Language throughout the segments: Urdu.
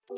Preview.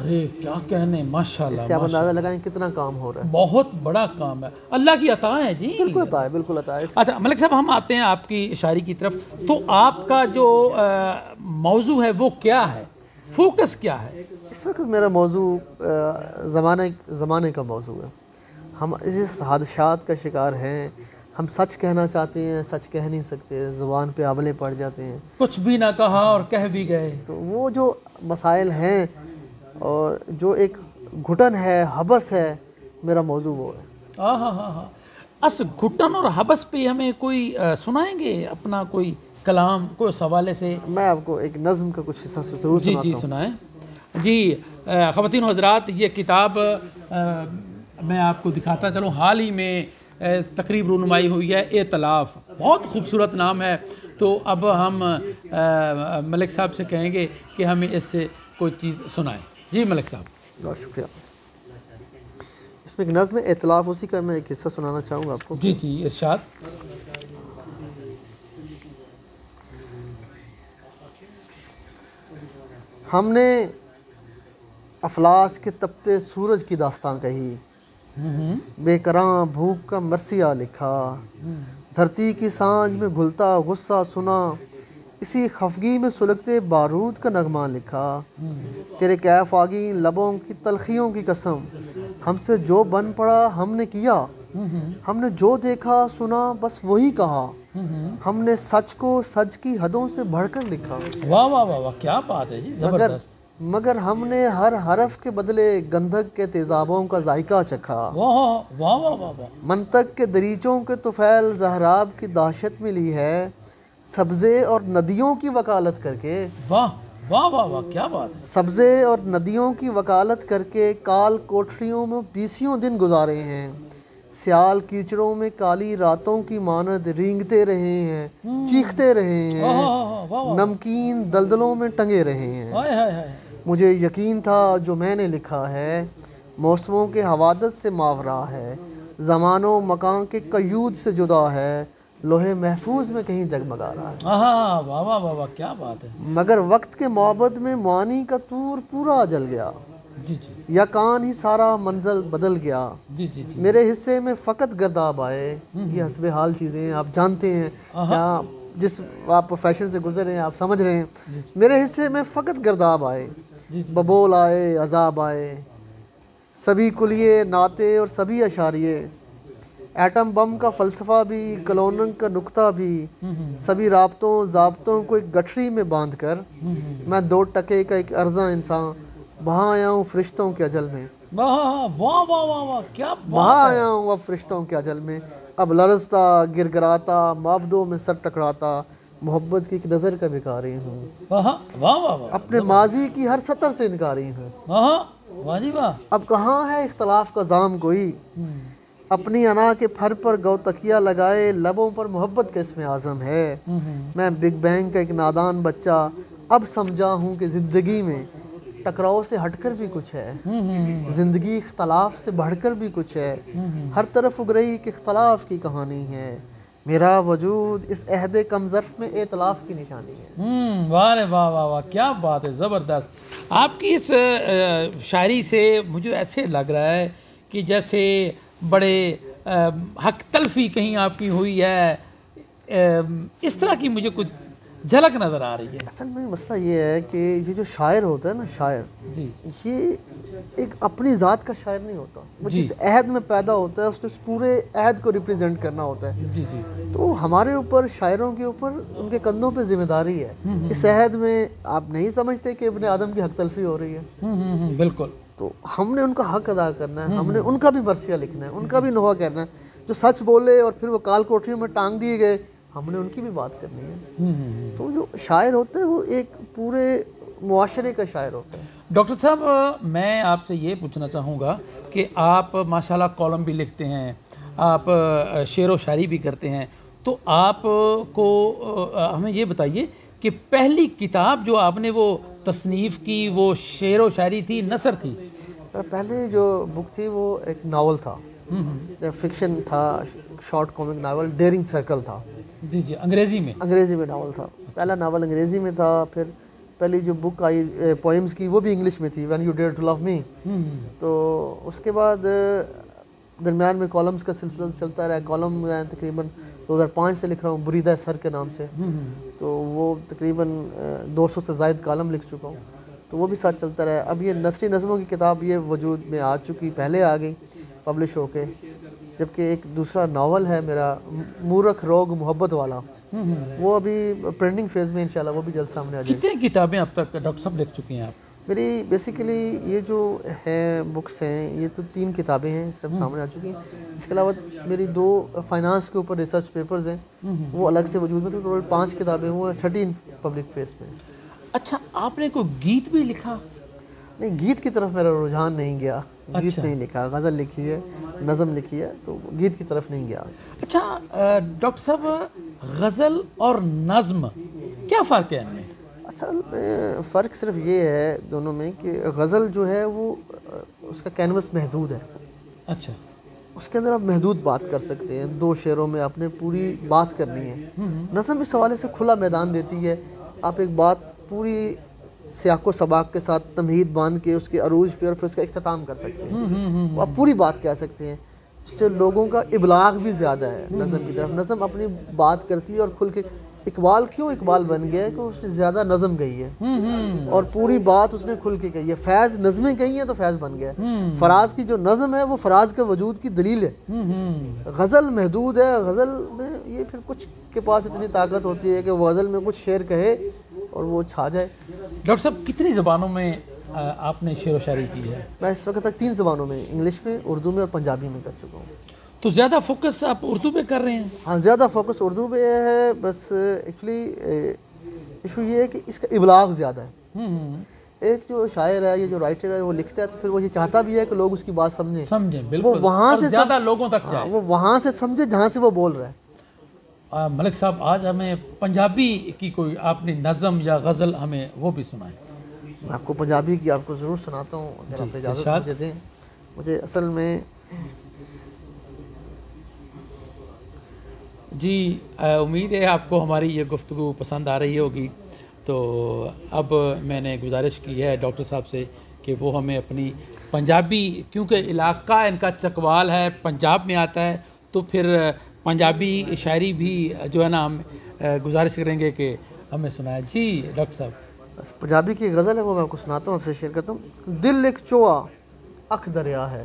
ارے کیا کہنے، ماشاءاللہ اس سے آپ اندازہ لگائیں کتنا کام ہو رہا ہے. بہت بڑا کام ہے، اللہ کی عطا ہے جی. بالکل عطا ہے، بالکل عطا ہے. اچھا ملک صاحب، ہم آتے ہیں آپ کی شاعری کی طرف. تو آپ کا جو موضوع ہے وہ کیا ہے، فوکس کیا ہے؟ اس وقت میرا موضوع زمانے کا موضوع ہے. ہم اس حادثات کا شکار ہیں. ہم سچ کہنا چاہتے ہیں، سچ کہہ نہیں سکتے، زبان پہ آبلے پڑ جاتے ہیں. کچھ بھی نہ کہا اور کہہ بھی گئے. تو وہ جو مسائل ہیں اور جو ایک گھٹن ہے، حبس ہے، میرا موضوع وہ ہے. ہاں ہاں ہاں ہاں. اس گھٹن اور حبس پہ ہمیں کوئی سنائیں گے اپنا کوئی کلام، کوئی اس حوالے سے؟ میں آپ کو ایک نظم کا کچھ حصہ ضرور جی سناتا جی ہوں. سنائیں. جی خواتین و حضرات، یہ کتاب میں آپ کو دکھاتا چلوں، حال ہی میں تقریب رونمائی ہوئی ہے، ائتلاف. بہت خوبصورت نام ہے. تو اب ہم ملک صاحب سے کہیں گے کہ ہمیں اس سے کوئی چیز سنائیں. جی ملک صاحب. بہت شکریہ. اس میں ایک نظم ہے ائتلاف، اسی کا میں ایک حصہ سنانا چاہوں گا آپ کو. جی جی ارشاد. ہم نے افلاس کے تپتے سورج کی داستان کہی، بے کراں بھوک کا مرثیہ لکھا، دھرتی کی سانج میں گھلتا غصہ سنا، اسی خفگی میں سلگتے بارود کا نغمہ لکھا. تیرے کیف آگی لبوں کی تلخیوں کی قسم، ہم سے جو بن پڑا ہم نے کیا، ہم نے جو دیکھا سنا بس وہی کہا، ہم نے سچ کو سچ کی حدوں سے بڑھ کر لکھا. واہ واہ واہ واہ، کیا بات ہے جی، زبردست. مگر ہم نے ہر حرف کے بدلے گندھک کے تیزابوں کا ذائقہ چکھا. واہ واہ واہ واہ واہ. منطق کے دریچوں کے طفیل زہراب کی دہشت ملی ہے، سبزے اور ندیوں کی وکالت کر کے. واہ واہ واہ واہ، کیا بات ہے. سبزے اور ندیوں کی وکالت کر کے کال کوٹھریوں میں 20 دن گزارے ہیں، سیال کیچڑوں میں کالی راتوں کی مانند رینگتے رہے ہیں، چیختے رہے ہیں، نمکین دلدلوں میں ٹنگے رہے ہیں. مجھے یقین تھا جو میں نے لکھا ہے، موسموں کے حوادث سے ماورا ہے، زمان و مکان کے قیود سے جدا ہے، لوہے محفوظ میں کہیں جگمگا رہا ہے. واہ واہ واہ واہ، کیا بات ہے. مگر وقت کے معبد میں معانی کا طور پورا جل گیا، جی جی یا کان ہی سارا منزل بدل گیا. جی جی جی. میرے حصے میں فقط گرداب آئے. یہ حسب حال چیزیں ہیں، آپ جانتے ہیں، یا جس آپ پروفیشن سے گزر رہے ہیں آپ سمجھ رہے ہیں. میرے حصے میں فقط گرداب آئے، ببول آئے، عذاب آئے، سبھی کلیے نعتیں اور سبھی اشاریے، ایٹم بم کا فلسفہ بھی، کلوننگ کا نقطہ بھی، سبھی رابطوں ضابطوں کو ایک گٹھری میں باندھ کر میں 2 ٹکے کا ایک ارزاں انسان وہاں آیا ہوں فرشتوں کے اجل میں. واہ واہ واہ واہ واہ، کیا بات. وہاں آیا ہوں اب فرشتوں کے اجل میں، اب لرزتا گرگراتا معبدوں میں سر ٹکراتا، محبت کی ایک نظر کا بھکاری ہوں. واہ واہ واہ، اپنے ماضی کی ہر سطر سے انکاری ہوں. واہ جی واہ. اب کہاں ہے اختلاف کا زام کوئی، اپنی انا کے پھر پر گو تکیہ لگائے، لبوں پر محبت کا اسم اعظم ہے. میں بگ بینگ کا ایک نادان بچہ، اب سمجھا ہوں کہ زندگی میں ٹکراؤ سے ہٹ کر بھی کچھ ہے، زندگی اختلاف سے بڑھ کر بھی کچھ ہے، ہر طرف اگ رہی ایک اختلاف کی کہانی ہے، میرا وجود اس عہد کم ظرف میں ائتلاف کی نشانی ہے. واہ رے واہ واہ واہ، کیا بات ہے، زبردست. آپ کی اس شاعری سے مجھے ایسے لگ رہا ہے کہ جیسے بڑے حق تلفی کہیں آپ کی ہوئی ہے، اس طرح کی مجھے کچھ جھلک نظر آ رہی ہے. اصل میں مسئلہ یہ ہے کہ یہ جو شاعر ہوتا ہے نا، شاعر جی، یہ ایک اپنی ذات کا شاعر نہیں ہوتا. وہ جس عہد میں پیدا ہوتا ہے اس اس پورے عہد کو ریپرزینٹ کرنا ہوتا ہے. جی جی. تو ہمارے اوپر، شاعروں کے اوپر، ان کے کندھوں پہ ذمہ داری ہے. اس عہد میں آپ نہیں سمجھتے کہ ابن آدم کی حق تلفی ہو رہی ہے. بالکل. تو ہم نے ان کا حق ادا کرنا ہے، ہم نے ان کا بھی مرثیہ لکھنا ہے، ان کا بھی نوحہ کرنا ہے. جو سچ بولے اور پھر وہ کال کوٹریوں میں ٹانگ دیے گئے، ہم نے ان کی بھی بات کرنی ہے. تو جو شاعر ہوتے ہیں وہ ایک پورے معاشرے کا شاعر ہوتا ہے. ڈاکٹر صاحب، میں آپ سے یہ پوچھنا چاہوں گا کہ آپ ماشاءاللہ کالم بھی لکھتے ہیں، آپ شعر و شاعری بھی کرتے ہیں، تو آپ کو ہمیں یہ بتائیے کہ پہلی کتاب جو آپ نے وہ تصنیف کی وہ شعر و شاعری تھی، نثر تھی؟ پہلے جو بک تھی وہ ایک ناول تھا، فکشن تھا، short comic novel, daring circle تھا. جی جی. انگریزی میں ناول تھا. پہلا ناول انگریزی میں تھا، پھر پہلی جو بک آئی پوئمز کی وہ بھی انگلش میں تھی، وین یو ڈیئر ٹو لو می. تو اس کے بعد درمیان میں کالمز کا سلسلہ چلتا رہا. کالم میں تقریباً 2005 سے لکھ رہا ہوں بریدہ سر کے نام سے. تو وہ تقریباً 200 سے زائد کالم لکھ چکا ہوں. تو وہ بھی ساتھ چلتا رہا. اب یہ نثری نظموں کی کتاب یہ وجود میں آ چکی، پہلے آ گئی پبلش ہو کے. جبکہ ایک دوسرا ناول ہے میرا مورخ روگ محبت والا، وہ ابھی پرنٹنگ فیز میں انشاءاللہ وہ بھی جلد سامنے آ جائے گی. کتنی کتابیں اب تک ڈاکٹر صاحب لکھ چکی ہیں آپ؟ میری بیسیکلی یہ جو ہیں بکس ہیں یہ تو 3 کتابیں ہیں صرف سامنے آ چکی ہیں. اس کے علاوہ میری 2 فائنانس کے اوپر ریسرچ پیپرز ہیں، وہ الگ سے وجود میں. تو ٹوٹل 5 کتابیں وہ 6 پبلک فیس میں. اچھا، آپ نے کوئی گیت بھی لکھا؟ نہیں، گیت کی طرف میرا رجحان نہیں گیا. گیت نہیں لکھا، غزل لکھی ہے، نظم لکھی ہے، تو گیت کی طرف نہیں گیا. اچھا ڈاکٹر صاحب، غزل اور نظم کیا فرق ہے ان میں؟ اچھا، فرق صرف یہ ہے دونوں میں کہ غزل جو ہے وہ اس کا کینوس محدود ہے. اچھا، اس کے اندر آپ محدود بات کر سکتے ہیں، 2 شعروں میں آپ نے پوری بات کرنی ہے. نظم اس حوالے سے کھلا میدان دیتی ہے. آپ ایک بات پوری سیاق و سباق کے ساتھ تمہید باندھ کے اس کے عروج پہ اور پھر اس کا اختتام کر سکتے ہیں. آپ پوری بات کہہ سکتے ہیں، اس سے لوگوں کا ابلاغ بھی زیادہ ہے نظم کی طرف. نظم اپنی بات کرتی ہے اور کھل کے. اقبال کیوں اقبال بن گیا ہے کہ اس نے زیادہ نظم گئی ہے اور پوری بات اس نے کھل کے کہی ہے. فیض نظمیں گئی ہیں تو فیض بن گیا. فراز کی جو نظم ہے وہ فراز کے وجود کی دلیل ہے. غزل محدود ہے. غزل میں یہ پھر کچھ کے پاس اتنی طاقت ہوتی ہے کہ وہ غزل میں کچھ شعر کہے اور وہ چھا جائے. ڈاکٹر صاحب، کتنی زبانوں میں آپ نے شعر و شاعری کی ہے؟ میں اس وقت تک 3 زبانوں میں، انگلش میں، اردو میں اور پنجابی میں کر چکا ہوں. تو زیادہ فوکس آپ اردو پہ کر رہے ہیں؟ ہاں، زیادہ فوکس اردو پہ ہے. بس ایکچولی ایشو یہ ہے کہ اس کا ابلاغ زیادہ ہے. ایک جو شاعر ہے، یہ جو رائٹر ہے، وہ لکھتا ہے تو پھر وہ یہ چاہتا بھی ہے کہ لوگ اس کی بات سمجھیں. بالکل، وہ وہاں سے زیادہ لوگوں تک جائے. وہ وہاں سے سمجھے جہاں سے وہ بول رہا ہے. ملک صاحب، آج ہمیں پنجابی کی کوئی آپ نے نظم یا غزل ہمیں وہ بھی سنائیں. میں آپ کو پنجابی کی آپ کو ضرور سناتا ہوں اگر آپ اجازت مجھے دیں. مجھے اصل میں جی امید ہے آپ کو ہماری یہ گفتگو پسند آ رہی ہوگی. تو اب میں نے گزارش کی ہے ڈاکٹر صاحب سے کہ وہ ہمیں اپنی پنجابی، کیونکہ علاقہ ان کا چکوال ہے، پنجاب میں آتا ہے، تو پھر پنجابی شاعری بھی جو ہے نا ہم گزارش کریں گے کہ ہمیں سنائیں. جی ڈاکٹر صاحب. پنجابی کی غزل ہے وہ میں آپ کو سناتا ہوں، آپ سے شیئر کرتا ہوں. دل ایک چوہا اکھ دریا ہے.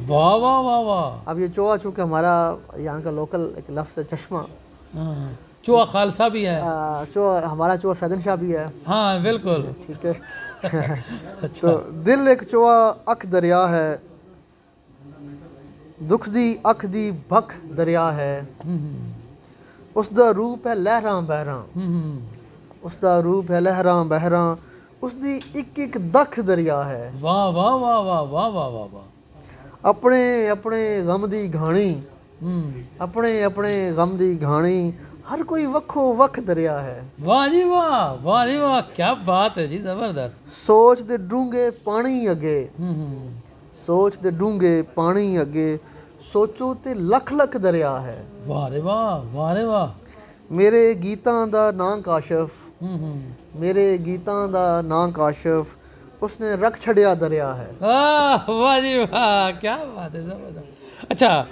واہ واہ واہ واہ. اب یہ چوہا چونکہ ہمارا یہاں کا لوکل ایک لفظ ہے، چشمہ. چوہا خالصہ بھی ہے. چوہا ہمارا چوہا سیدن شاہ بھی ہے. ہاں بالکل ٹھیک ہے. تو دل ایک چوہا اکھ دریا ہے، دکھ دی اکھ دی بھک دریا ہے. اس دا روپ ہے لہراں بہراں، اس دا روپ ہے لہراں بہراں، اس دی ایک ایک دکھ دریا ہے. واہ واہ واہ واہ واہ واہ واہ واہ. اپنے اپنے غم دی گھاڑی، اپنے اپنے غم دی گھاڑی، ہر کوئی وکھو وکھ دریا ہے. واہ جی واہ، واہ جی واہ، کیا بات ہے جی، زبردست. سوچ دے ڈونگے پانی اگے، سوچ دے ڈونگے پانی اگے، سوچو تے لکھ لکھ دریا ہے. واہ رے واہ، واہ رے واہ. میرے گیتاں دا نام کاشف، میرے گیتاں دا نام کاشف، اس نے رکھ چھڑیا دریا ہے. واہ جی واہ، کیا بات ہے، زبردست. اچھا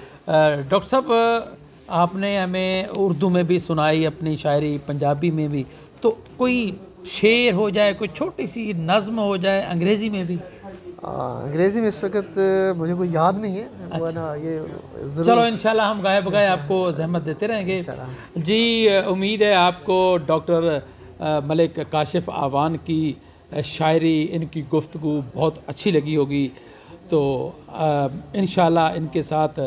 ڈاکٹر صاحب، آپ نے ہمیں اردو میں بھی سنائی اپنی شاعری، پنجابی میں بھی، تو کوئی شعر ہو جائے، کوئی چھوٹی سی نظم ہو جائے انگریزی میں بھی؟ انگریزی میں اس وقت مجھے کوئی یاد نہیں ہے. وہ نا یہ چلو انشاءاللہ ہم گائے بگائے آپ کو زحمت دیتے رہیں گے. جی امید ہے آپ کو ڈاکٹر ملک کاشف آوان کی شاعری، ان کی گفتگو بہت اچھی لگی ہوگی. تو انشاءاللہ ان کے ساتھ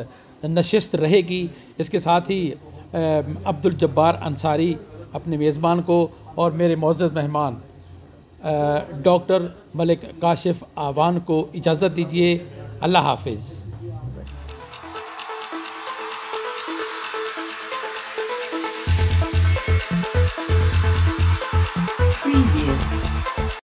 نشست رہے گی. اس کے ساتھ ہی عبدالجبار انصاری اپنے میزبان کو اور میرے معزز مہمان ڈاکٹر ملک کاشف آوان کو اجازت دیجیے. اللہ حافظ.